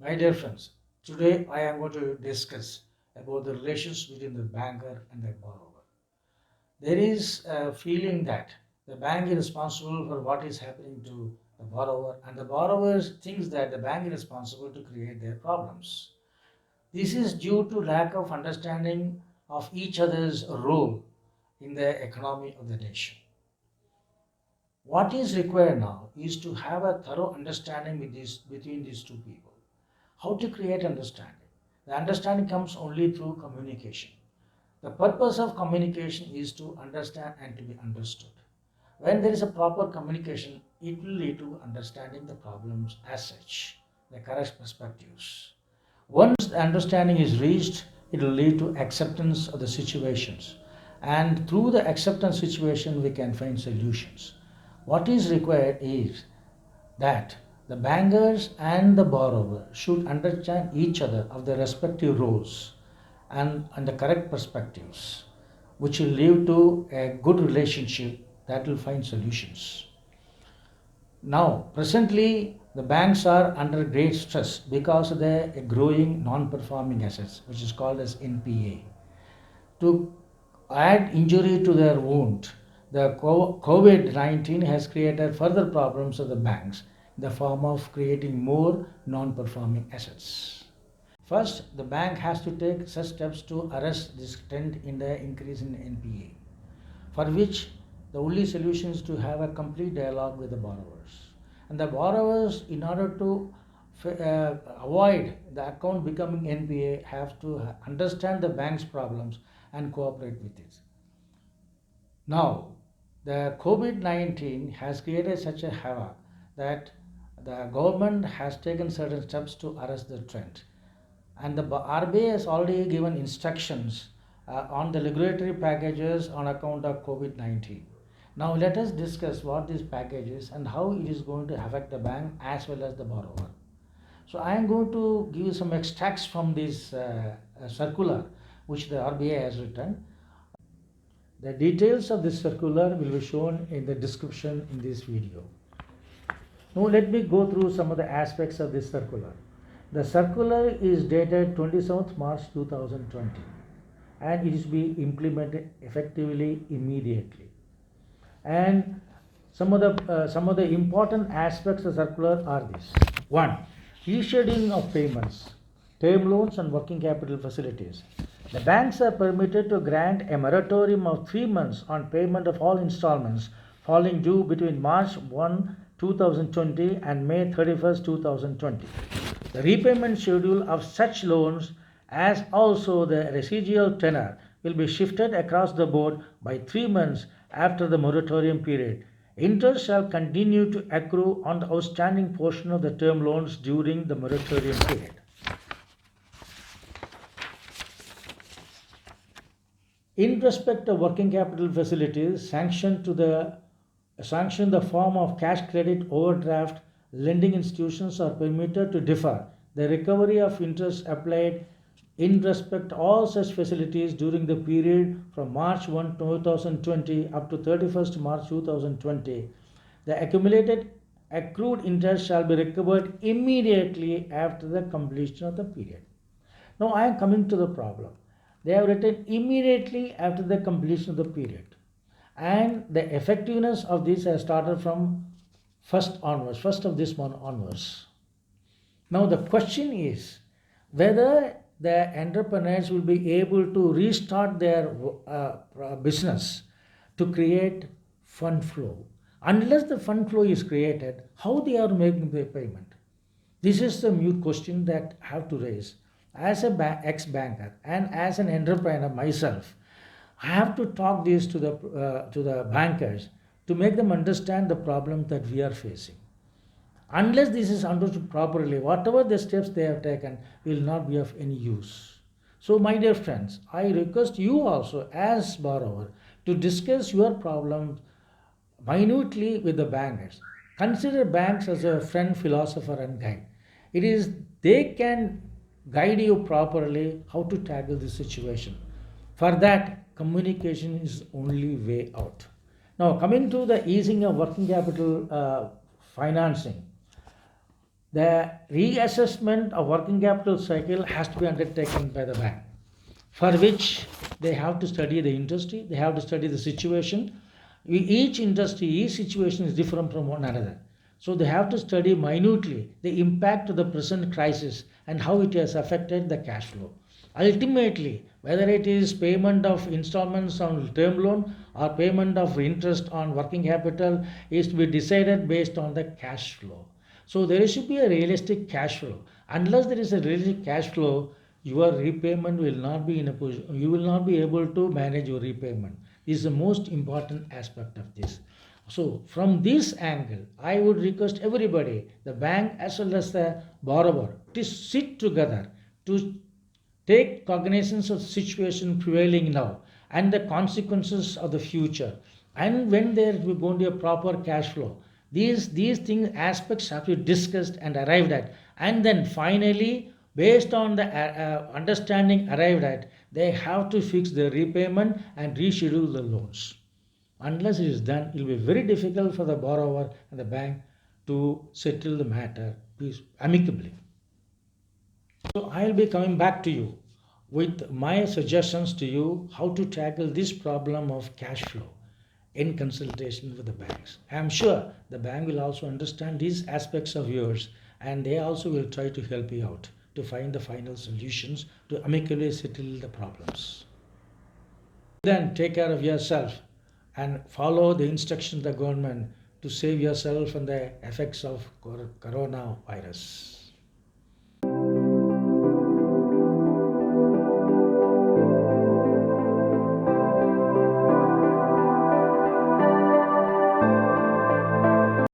My dear friends, today I am going to discuss about the relations between the banker and the borrower. There is a feeling that the bank is responsible for what is happening to the borrower, and the borrower thinks that the bank is responsible to create their problems. This is due to lack of understanding of each other's role in the economy of the nation. What is required now is to have a thorough understanding between these two people. How to create understanding? The understanding comes only through communication. The purpose of communication is to understand and to be understood. When there is a proper communication, it will lead to understanding the problems as such, the correct perspectives. Once the understanding is reached, it will lead to acceptance of the situations. And through the acceptance situation, we can find solutions. What is required is that the bankers and the borrower should understand each other of their respective roles and the correct perspectives, which will lead to a good relationship that will find solutions. Now, presently, the banks are under great stress because of the growing non-performing assets, which is called as NPA. To add injury to their wound, the COVID-19 has created further problems of the banks in the form of creating more non-performing assets. First, the bank has to take such steps to arrest this trend in the increase in NPA, for which the only solution is to have a complete dialogue with the borrowers. And the borrowers, in order to avoid the account becoming NPA, have to understand the bank's problems and cooperate with it. Now, the COVID 19 has created such a havoc that the government has taken certain steps to arrest the trend. And the RBI has already given instructions on the regulatory packages on account of COVID 19. Now, let us discuss what this package is and how it is going to affect the bank as well as the borrower. So, I am going to give you some extracts from this circular which the RBI has written. The details of this circular will be shown in the description in this video. Now let me go through some of the aspects of this circular. The circular is dated 27th March 2020 and it is being implemented effectively immediately. And some of the important aspects of the circular are this. One, rescheduling of payments, term loans and working capital facilities. The banks are permitted to grant a moratorium of 3 months on payment of all installments falling due between March 1, 2020 and May 31st, 2020. The repayment schedule of such loans as also the residual tenor will be shifted across the board by 3 months after the moratorium period. Interest shall continue to accrue on the outstanding portion of the term loans during the moratorium period. In respect of working capital facilities, sanction the form of cash credit overdraft, lending institutions are permitted to defer the recovery of interest applied in respect to all such facilities during the period from March 1, 2020 up to 31st March 2020. The accumulated accrued interest shall be recovered immediately after the completion of the period. Now I am coming to the problem. They have written immediately after the completion of the period. And the effectiveness of this has started from first of this month onwards. Now the question is whether the entrepreneurs will be able to restart their business to create fund flow. Unless the fund flow is created, how they are making the payment? This is the mute question that I have to raise. As a ex-banker and as an entrepreneur myself, I have to talk this to the bankers to make them understand the problem that we are facing. Unless this is understood properly, whatever the steps they have taken will not be of any use. So, my dear friends, I request you also, as borrower, to discuss your problems minutely with the bankers. Consider banks as a friend, philosopher, and guide. It is they can guide you properly how to tackle this situation. For that, communication is only way out. Now, coming to the easing of working capital financing, The reassessment of working capital cycle has to be undertaken by the bank, for which they have to study the industry, they have to study the situation. Each industry, each situation is different from one another. So they have to study minutely the impact of the present crisis and how it has affected the cash flow. Ultimately, whether it is payment of installments on term loan or payment of interest on working capital, is to be decided based on the cash flow. So there should be a realistic cash flow. Unless there is a realistic cash flow, your repayment will not be in a position, you will not be able to manage your repayment. This is the most important aspect of this. So from this angle, I would request everybody, the bank as well as the borrower, to sit together to take cognizance of the situation prevailing now and the consequences of the future. And when there is going to be a proper cash flow, these things aspects have to be discussed and arrived at. And then finally, based on the understanding arrived at, they have to fix the repayment and reschedule the loans. Unless it is done, it will be very difficult for the borrower and the bank to settle the matter amicably. So I'll be coming back to you with my suggestions to you how to tackle this problem of cash flow in consultation with the banks. I'm sure the bank will also understand these aspects of yours, and they also will try to help you out to find the final solutions to amicably settle the problems. Then take care of yourself and follow the instructions of the government to save yourself from the effects of coronavirus.